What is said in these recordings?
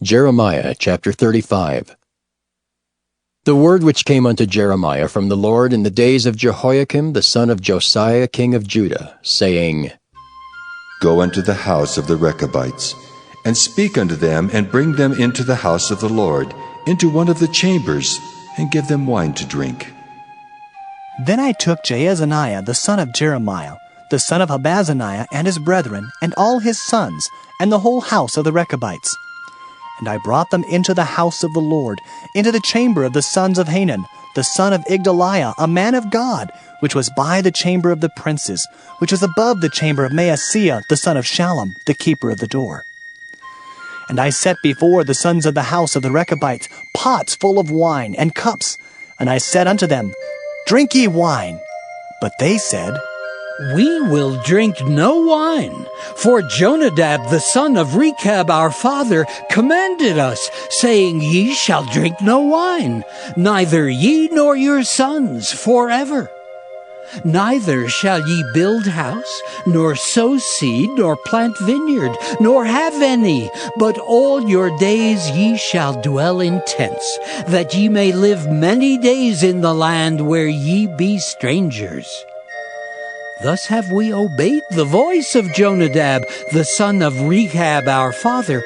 Jeremiah chapter 35. The word which came unto Jeremiah from the Lord in the days of Jehoiakim the son of Josiah king of Judah, saying, Go unto the house of the Rechabites, and speak unto them, and bring them into the house of the Lord, into one of the chambers, and give them wine to drink. Then I took Jaazaniah the son of Jeremiah, the son of Habazaniah, and his brethren, and all his sons, and the whole house of the Rechabites. And I brought them into the house of the Lord, into the chamber of the sons of Hanan, the son of Igdaliah, a man of God, which was by the chamber of the princes, which was above the chamber of Maaseiah, the son of Shallum, the keeper of the door. And I set before the sons of the house of the Rechabites pots full of wine and cups, and I said unto them, Drink ye wine. But they said, We will drink no wine, for Jonadab the son of Rechab our father commanded us, saying, Ye shall drink no wine, neither ye nor your sons forever. Neither shall ye build house, nor sow seed, nor plant vineyard, nor have any, but all your days ye shall dwell in tents, that ye may live many days in the land where ye be strangers. Thus have we obeyed the voice of Jonadab, the son of Rechab our father,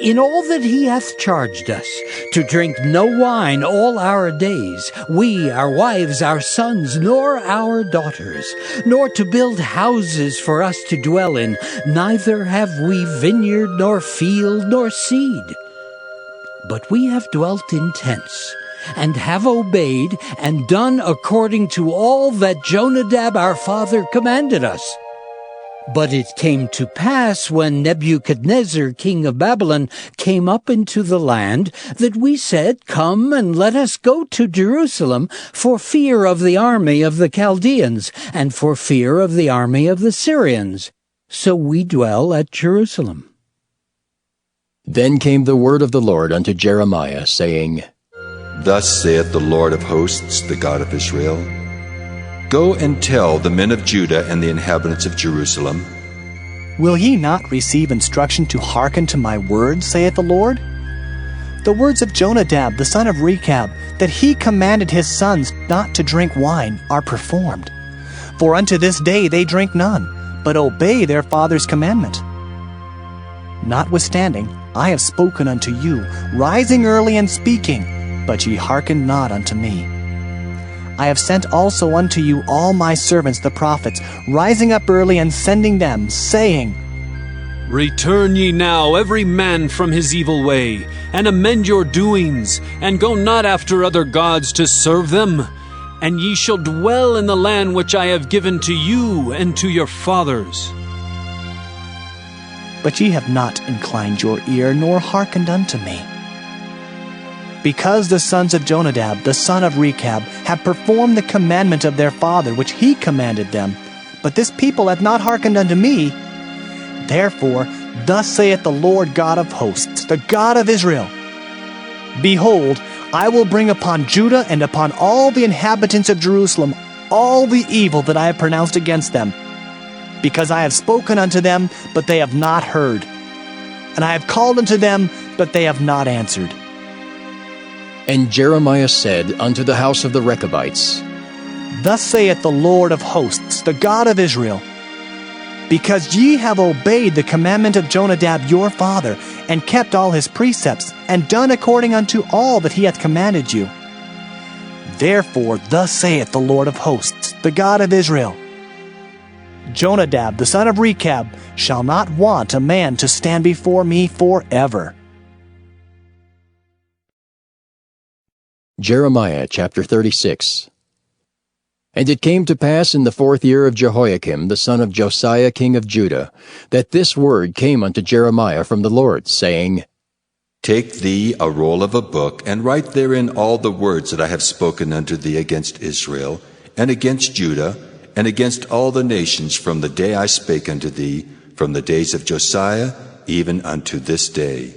in all that he hath charged us, to drink no wine all our days, we, our wives, our sons, nor our daughters, nor to build houses for us to dwell in, neither have we vineyard, nor field, nor seed. But we have dwelt in tents, and have obeyed and done according to all that Jonadab our father commanded us. But it came to pass, when Nebuchadnezzar king of Babylon came up into the land, that we said, Come and let us go to Jerusalem, for fear of the army of the Chaldeans, and for fear of the army of the Syrians. So we dwell at Jerusalem. Then came the word of the Lord unto Jeremiah, saying, Thus saith the Lord of hosts, the God of Israel, Go and tell the men of Judah and the inhabitants of Jerusalem, Will ye not receive instruction to hearken to my words, saith the Lord? The words of Jonadab the son of Rechab, that he commanded his sons not to drink wine, are performed. For unto this day they drink none, but obey their father's commandment. Notwithstanding, I have spoken unto you, rising early and speaking, but ye hearkened not unto me. I have sent also unto you all my servants the prophets, rising up early and sending them, saying, Return ye now every man from his evil way, and amend your doings, and go not after other gods to serve them. And ye shall dwell in the land which I have given to you and to your fathers. But ye have not inclined your ear, nor hearkened unto me. Because the sons of Jonadab, the son of Rechab, have performed the commandment of their father, which he commanded them, but this people hath not hearkened unto me, therefore thus saith the Lord God of hosts, the God of Israel, Behold, I will bring upon Judah and upon all the inhabitants of Jerusalem all the evil that I have pronounced against them, because I have spoken unto them, but they have not heard, and I have called unto them, but they have not answered. And Jeremiah said unto the house of the Rechabites, Thus saith the Lord of hosts, the God of Israel, Because ye have obeyed the commandment of Jonadab your father, and kept all his precepts, and done according unto all that he hath commanded you. Therefore thus saith the Lord of hosts, the God of Israel, Jonadab the son of Rechab shall not want a man to stand before me forever. Jeremiah chapter 36. And it came to pass in the 4th year of Jehoiakim the son of Josiah king of Judah, that this word came unto Jeremiah from the Lord, saying, Take thee a roll of a book, and write therein all the words that I have spoken unto thee against Israel, and against Judah, and against all the nations from the day I spake unto thee, from the days of Josiah, even unto this day.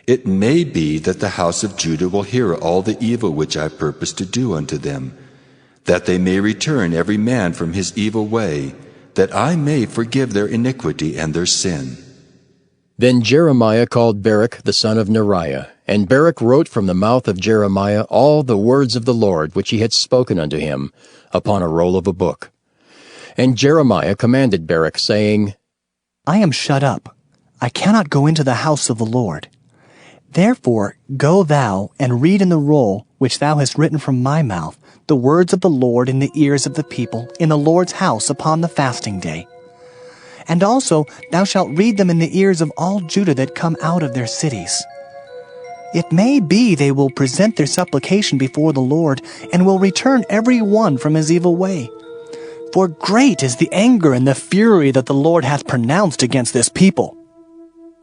It may be that the house of Judah will hear all the evil which I purpose to do unto them, that they may return every man from his evil way, that I may forgive their iniquity and their sin. Then Jeremiah called Baruch the son of Neriah, and Baruch wrote from the mouth of Jeremiah all the words of the Lord which he had spoken unto him upon a roll of a book. And Jeremiah commanded Baruch, saying, I am shut up. I cannot go into the house of the Lord. Therefore go thou and read in the roll which thou hast written from my mouth the words of the Lord in the ears of the people in the Lord's house upon the fasting day. And also thou shalt read them in the ears of all Judah that come out of their cities. It may be they will present their supplication before the Lord, and will return every one from his evil way. For great is the anger and the fury that the Lord hath pronounced against this people.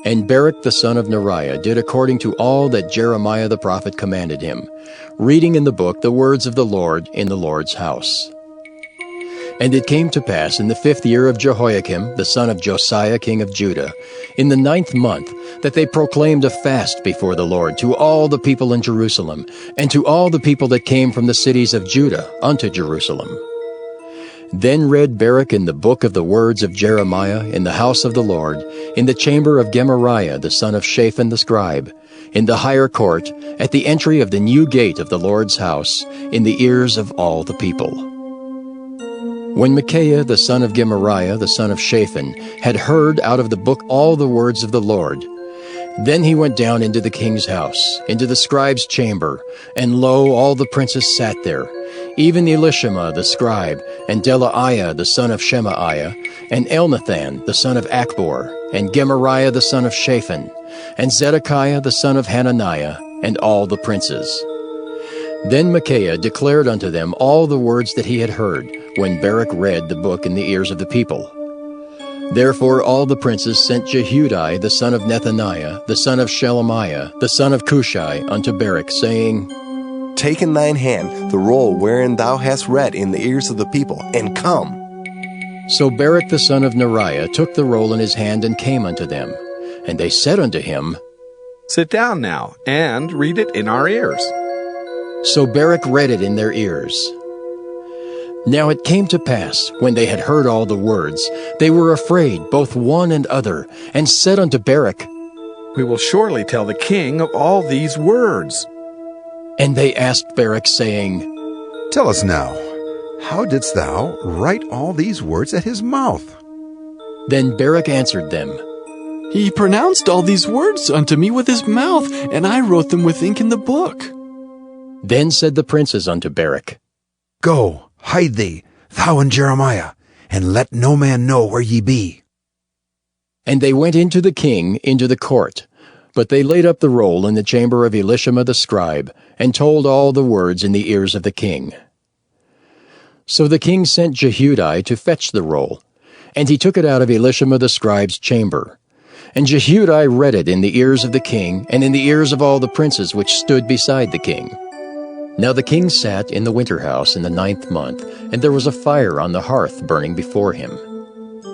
And Baruch the son of Neriah did according to all that Jeremiah the prophet commanded him, reading in the book the words of the Lord in the Lord's house. And it came to pass in the 5th year of Jehoiakim, the son of Josiah king of Judah, in the 9th month, that they proclaimed a fast before the Lord to all the people in Jerusalem, and to all the people that came from the cities of Judah unto Jerusalem. Then read Baruch in the book of the words of Jeremiah in the house of the Lord, in the chamber of Gemariah the son of Shaphan the scribe, in the higher court, at the entry of the new gate of the Lord's house, in the ears of all the people. When Micaiah the son of Gemariah the son of Shaphan had heard out of the book all the words of the Lord, then he went down into the king's house, into the scribe's chamber, and lo, all the princes sat there, even Elishama the scribe, and Delaiah the son of Shemaiah, and Elnathan the son of Achbor, and Gemariah the son of Shaphan, and Zedekiah the son of Hananiah, and all the princes. Then Micaiah declared unto them all the words that he had heard, when Baruch read the book in the ears of the people. Therefore all the princes sent Jehudi the son of Nethaniah, the son of Shelemiah, the son of Cushai, unto Baruch, saying, Take in thine hand the roll wherein thou hast read in the ears of the people, and come. So Baruch the son of Neriah took the roll in his hand and came unto them. And they said unto him, Sit down now, and read it in our ears. So Baruch read it in their ears. Now it came to pass, when they had heard all the words, they were afraid, both one and other, and said unto Baruch, We will surely tell the king of all these words. And they asked Baruch, saying, Tell us now, how didst thou write all these words at his mouth? Then Baruch answered them, He pronounced all these words unto me with his mouth, and I wrote them with ink in the book. Then said the princes unto Baruch, Go, hide thee, thou and Jeremiah, and let no man know where ye be. And they went into the king into the court. But they laid up the roll in the chamber of Elishama the scribe, and told all the words in the ears of the king. So the king sent Jehudi to fetch the roll, and he took it out of Elishama the scribe's chamber. And Jehudi read it in the ears of the king, and in the ears of all the princes which stood beside the king. Now the king sat in the winter house in the 9th month, and there was a fire on the hearth burning before him.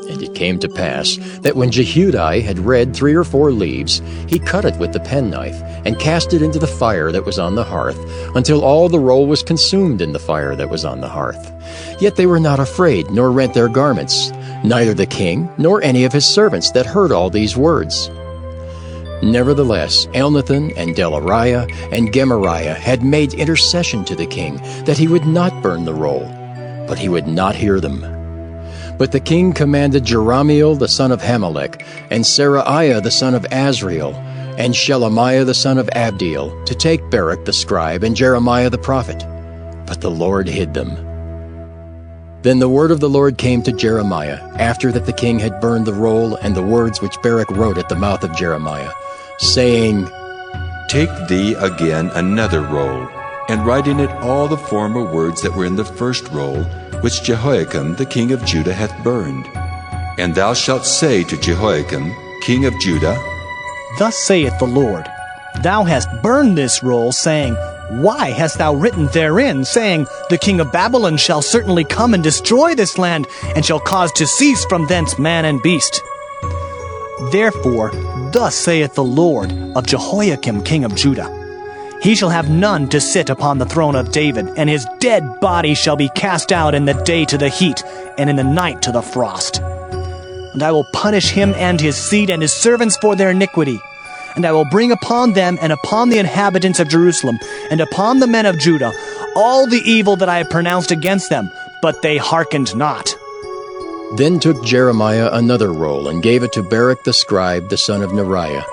And it came to pass that when Jehudi had read 3 or 4 leaves, he cut it with the penknife, and cast it into the fire that was on the hearth, until all the roll was consumed in the fire that was on the hearth. Yet they were not afraid, nor rent their garments, neither the king, nor any of his servants that heard all these words. Nevertheless, Elnathan and Delaiah and Gemariah had made intercession to the king, that he would not burn the roll, but he would not hear them. But the king commanded Jerahmeel the son of Hamelech, and Seraiah the son of Azriel, and Shelemiah the son of Abdiel, to take Baruch the scribe and Jeremiah the prophet. But the Lord hid them. Then the word of the Lord came to Jeremiah, after that the king had burned the roll and the words which Baruch wrote at the mouth of Jeremiah, saying, Take thee again another roll, and write in it all the former words that were in the first roll, which Jehoiakim the king of Judah hath burned. And thou shalt say to Jehoiakim, king of Judah, Thus saith the Lord, Thou hast burned this roll, saying, Why hast thou written therein, saying, The king of Babylon shall certainly come and destroy this land, and shall cause to cease from thence man and beast? Therefore, thus saith the Lord of Jehoiakim king of Judah, He shall have none to sit upon the throne of David, and his dead body shall be cast out in the day to the heat, and in the night to the frost. And I will punish him and his seed and his servants for their iniquity. And I will bring upon them and upon the inhabitants of Jerusalem and upon the men of Judah all the evil that I have pronounced against them, but they hearkened not. Then took Jeremiah another roll and gave it to Baruch the scribe, the son of Neriah,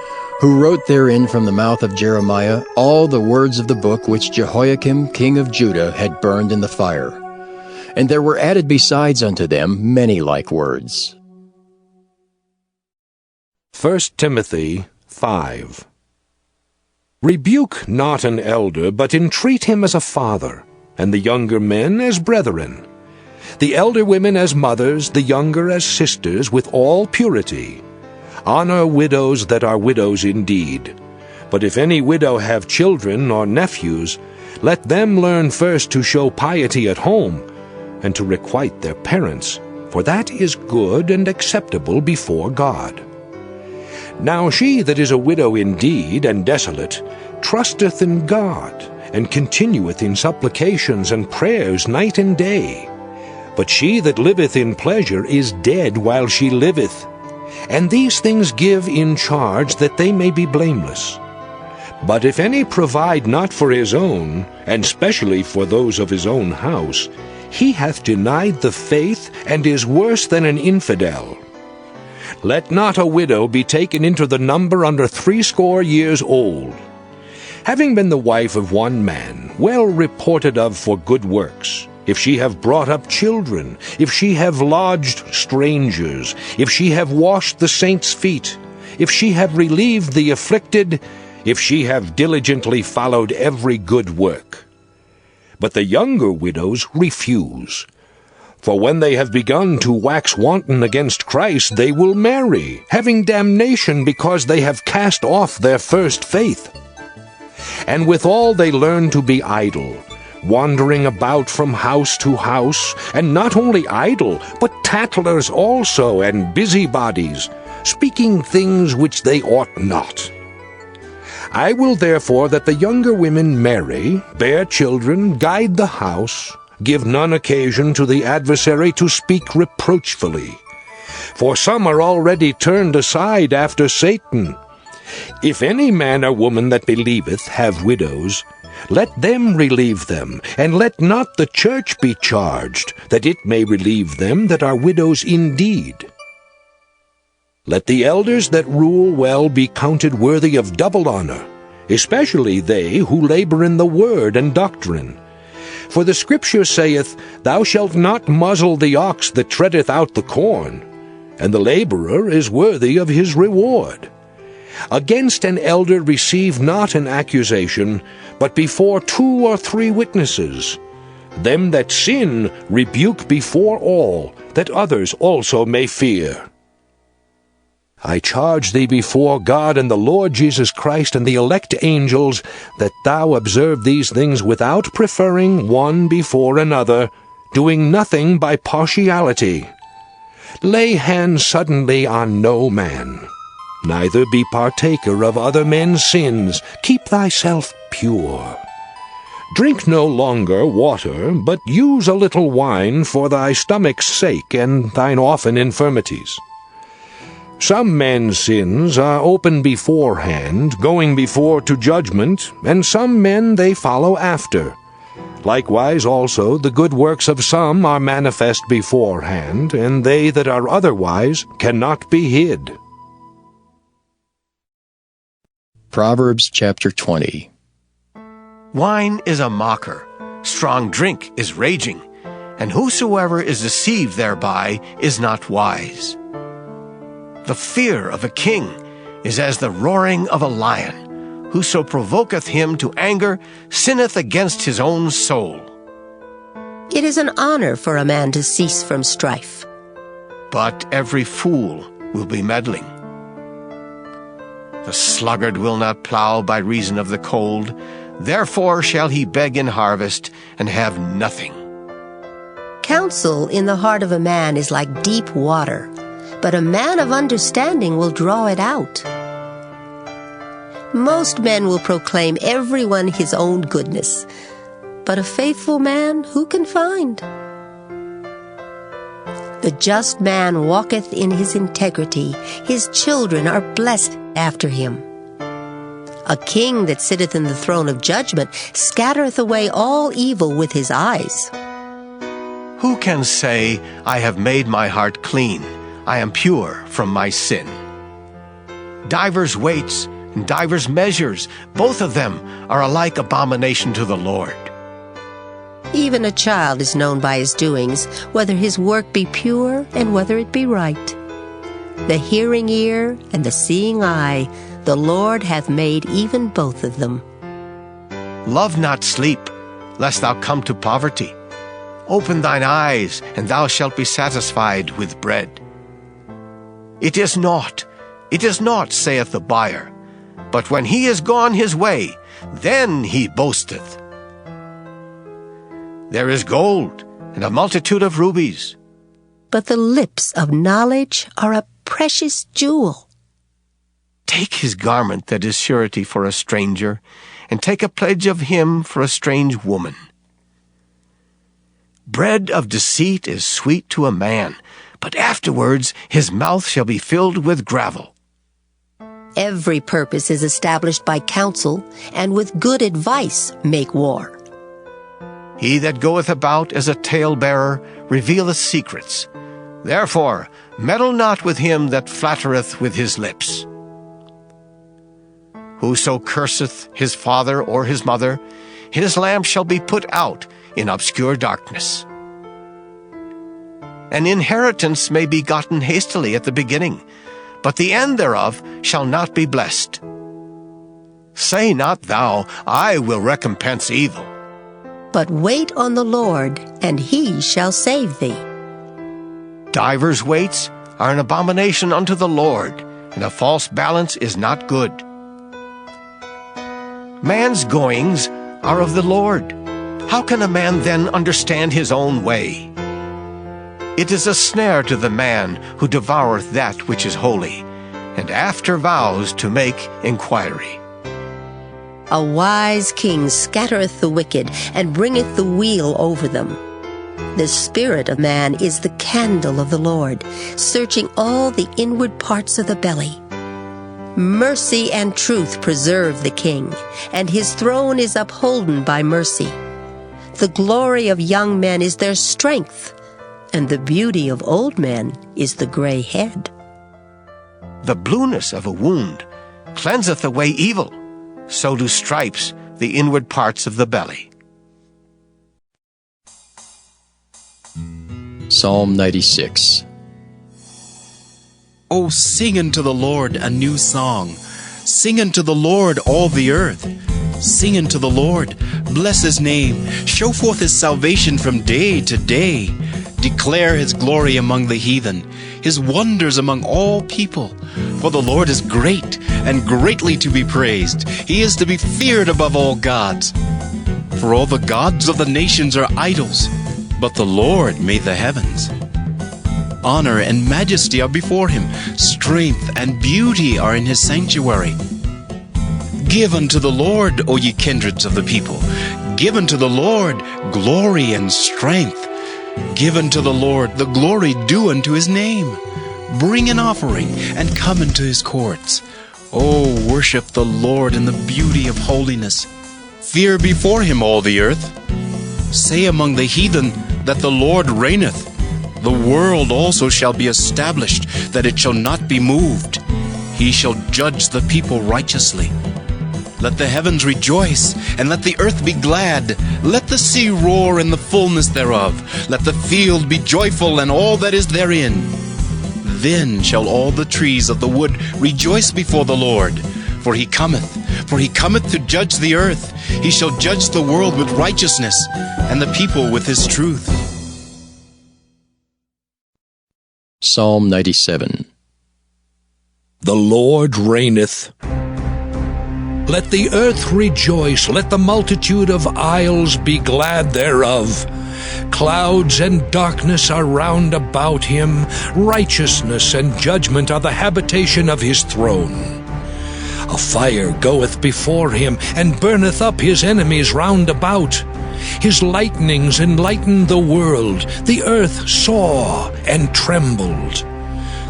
who wrote therein from the mouth of Jeremiah all the words of the book which Jehoiakim king of Judah had burned in the fire. And there were added besides unto them many like words. 1 Timothy 5. Rebuke not an elder, but entreat him as a father, and the younger men as brethren, the elder women as mothers, the younger as sisters, with all purity. Honor widows that are widows indeed. But if any widow have children or nephews, let them learn first to show piety at home, and to requite their parents, for that is good and acceptable before God. Now she that is a widow indeed and desolate trusteth in God, and continueth in supplications and prayers night and day. But she that liveth in pleasure is dead while she liveth. And these things give in charge, that they may be blameless. But if any provide not for his own, and specially for those of his own house, he hath denied the faith, and is worse than an infidel. Let not a widow be taken into the number under 80 years old, having been the wife of one man, well reported of for good works, if she have brought up children, if she have lodged strangers, if she have washed the saints' feet, if she have relieved the afflicted, if she have diligently followed every good work. But the younger widows refuse. For when they have begun to wax wanton against Christ, they will marry, having damnation because they have cast off their first faith. And withal they learn to be idle, wandering about from house to house, and not only idle, but tattlers also, and busybodies, speaking things which they ought not. I will therefore that the younger women marry, bear children, guide the house, give none occasion to the adversary to speak reproachfully. For some are already turned aside after Satan. If any man or woman that believeth have widows, let them relieve them, and let not the church be charged, that it may relieve them that are widows indeed. Let the elders that rule well be counted worthy of double honor, especially they who labor in the word and doctrine. For the Scripture saith, Thou shalt not muzzle the ox that treadeth out the corn, and the laborer is worthy of his reward. Against an elder receive not an accusation, but before 2 or 3 witnesses. Them that sin rebuke before all, that others also may fear. I charge thee before God and the Lord Jesus Christ and the elect angels, that thou observe these things without preferring one before another, doing nothing by partiality. Lay hands suddenly on no man. Neither be partaker of other men's sins. Keep thyself pure. Drink no longer water, but use a little wine for thy stomach's sake and thine often infirmities. Some men's sins are open beforehand, going before to judgment, and some men they follow after. Likewise also the good works of some are manifest beforehand, and they that are otherwise cannot be hid. Proverbs chapter 20. Wine is a mocker, strong drink is raging, and whosoever is deceived thereby is not wise. The fear of a king is as the roaring of a lion. Whoso provoketh him to anger sinneth against his own soul. It is an honor for a man to cease from strife. But every fool will be meddling. The sluggard will not plow by reason of the cold. Therefore shall he beg in harvest and have nothing. Counsel in the heart of a man is like deep water, but a man of understanding will draw it out. Most men will proclaim everyone his own goodness, but a faithful man who can find? The The just man walketh in his integrity. His children are blessed after him. A king that sitteth in the throne of judgment scattereth away all evil with his eyes. Who can say, I have made my heart clean, I am pure from my sin? Divers weights and divers measures, both of them are alike abomination to the Lord. Even a child is known by his doings, whether his work be pure and whether it be right. The hearing ear and the seeing eye, the Lord hath made even both of them. Love not sleep, lest thou come to poverty. Open thine eyes, and thou shalt be satisfied with bread. It is naught, saith the buyer, but when he is gone his way, then he boasteth. There is gold, and a multitude of rubies. But the lips of knowledge are a precious jewel. Take his garment that is surety for a stranger, and take a pledge of him for a strange woman. Bread of deceit is sweet to a man, but afterwards his mouth shall be filled with gravel. Every purpose is established by counsel, and with good advice make war. He that goeth about as a talebearer revealeth secrets. Therefore meddle not with him that flattereth with his lips. Whoso curseth his father or his mother, his lamp shall be put out in obscure darkness. An inheritance may be gotten hastily at the beginning, but the end thereof shall not be blessed. Say not thou, I will recompense evil. But wait on the Lord, and he shall save thee. Divers weights are an abomination unto the Lord, and a false balance is not good. Man's goings are of the Lord. How can a man then understand his own way? It is a snare to the man who devoureth that which is holy, and after vows to make inquiry. A wise king scattereth the wicked, and bringeth the wheel over them. The spirit of man is the candle of the Lord, searching all the inward parts of the belly. Mercy and truth preserve the king, and his throne is upholden by mercy. The glory of young men is their strength, and the beauty of old men is the gray head. The blueness of a wound cleanseth away evil, so do stripes the inward parts of the belly. Psalm 96. O sing unto the Lord a new song. Sing unto the Lord all the earth. Sing unto the Lord, bless his name. Show forth his salvation from day to day. Declare his glory among the heathen, his wonders among all people. For the Lord is great, and greatly to be praised. He is to be feared above all gods. For all the gods of the nations are idols, but the Lord made the heavens. Honor and majesty are before him. Strength and beauty are in his sanctuary. Give unto the Lord, O ye kindreds of the people. Give unto the Lord glory and strength. Give unto the Lord the glory due unto his name. Bring an offering and come into his courts. O worship the Lord in the beauty of holiness. Fear before him all the earth. Say among the heathen that the Lord reigneth. The world also shall be established, that it shall not be moved. He shall judge the people righteously. Let the heavens rejoice, and let the earth be glad. Let the sea roar in the fullness thereof. Let the field be joyful, and all that is therein. Then shall all the trees of the wood rejoice before the Lord. For he cometh to judge the earth. He shall judge the world with righteousness, and the people with his truth. Psalm 97. The Lord reigneth. Let the earth rejoice, let the multitude of isles be glad thereof. Clouds and darkness are round about him. Righteousness and judgment are the habitation of his throne. A fire goeth before him, and burneth up his enemies round about. His lightnings enlightened the world. The earth saw and trembled.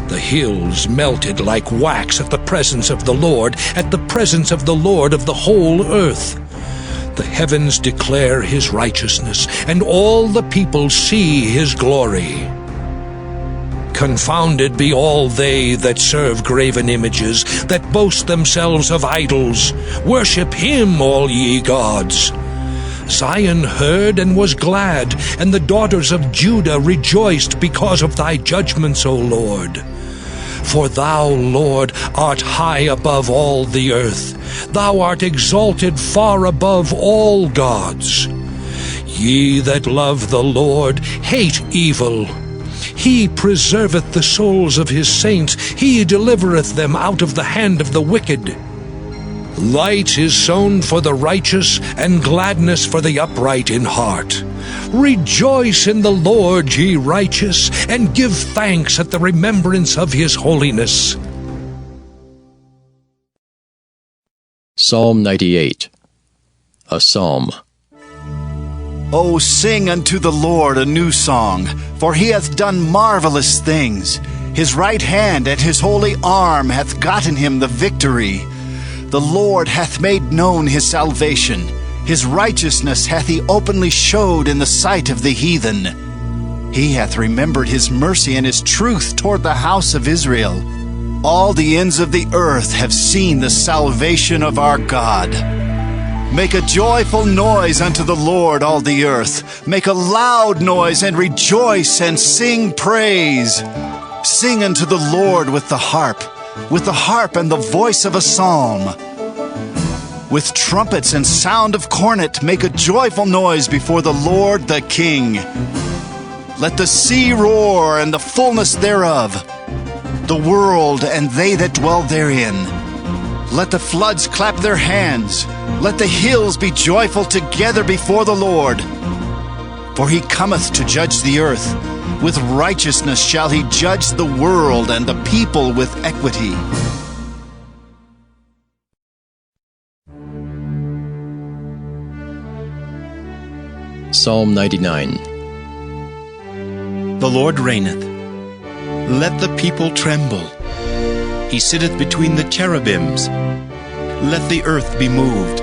The hills melted like wax at the presence of the Lord, at the presence of the Lord of the whole earth. The heavens declare his righteousness, and all the people see his glory. Confounded be all they that serve graven images, that boast themselves of idols. Worship him, all ye gods. Zion heard and was glad, and the daughters of Judah rejoiced because of thy judgments, O Lord. For thou, Lord, art high above all the earth. Thou art exalted far above all gods. Ye that love the Lord hate evil. He preserveth the souls of his saints. He delivereth them out of the hand of the wicked. Light is sown for the righteous, and gladness for the upright in heart. Rejoice in the Lord, ye righteous, and give thanks at the remembrance of his holiness. Psalm 98. A Psalm. O sing unto the Lord a new song, for he hath done marvelous things. His right hand and his holy arm hath gotten him the victory. The Lord hath made known his salvation. His righteousness hath he openly showed in the sight of the heathen. He hath remembered his mercy and his truth toward the house of Israel. All the ends of the earth have seen the salvation of our God. Make a joyful noise unto the Lord, all the earth. Make a loud noise and rejoice and sing praise. Sing unto the Lord with the harp and the voice of a psalm. With trumpets and sound of cornet, make a joyful noise before the Lord the King. Let the sea roar and the fullness thereof, the world and they that dwell therein. Let the floods clap their hands. Let the hills be joyful together before the Lord. For he cometh to judge the earth. With righteousness shall he judge the world and the people with equity. Psalm 99. The Lord reigneth. Let the people tremble. He sitteth between the cherubims. Let the earth be moved.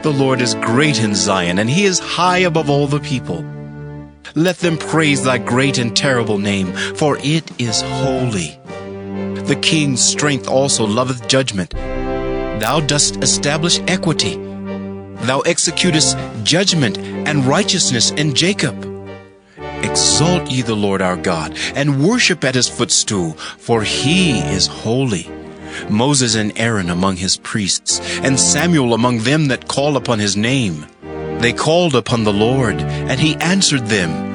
The Lord is great in Zion, and he is high above all the people. Let them praise thy great and terrible name, for it is holy. The king's strength also loveth judgment. Thou dost establish equity. Thou executest judgment and righteousness in Jacob. Exalt ye the Lord our God, and worship at his footstool, for he is holy. Moses and Aaron among his priests, and Samuel among them that call upon his name. They called upon the Lord, and he answered them.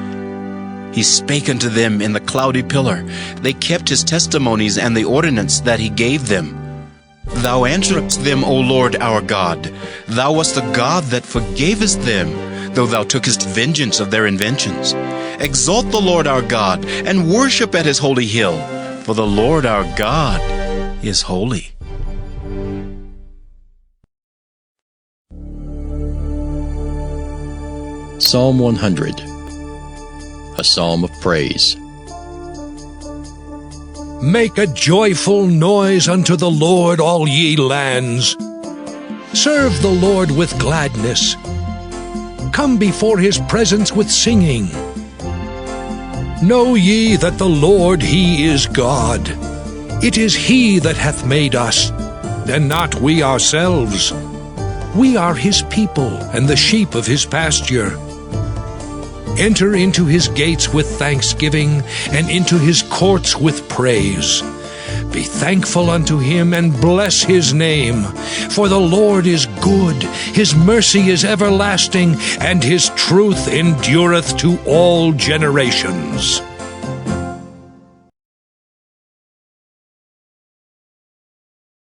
He spake unto them in the cloudy pillar. They kept his testimonies and the ordinance that he gave them. Thou answeredst them, O Lord our God. Thou wast the God that forgavest them, though thou tookest vengeance of their inventions. Exalt the Lord our God, and worship at his holy hill, for the Lord our God is holy. Psalm 100. A Psalm of Praise. Make a joyful noise unto the Lord, all ye lands. Serve the Lord with gladness. Come before his presence with singing. Know ye that the Lord, he is God. It is he that hath made us, and not we ourselves. We are his people, and the sheep of his pasture. Enter into his gates with thanksgiving, and into his courts with praise. Be thankful unto him, and bless his name. For the Lord is good, his mercy is everlasting, and his truth endureth to all generations.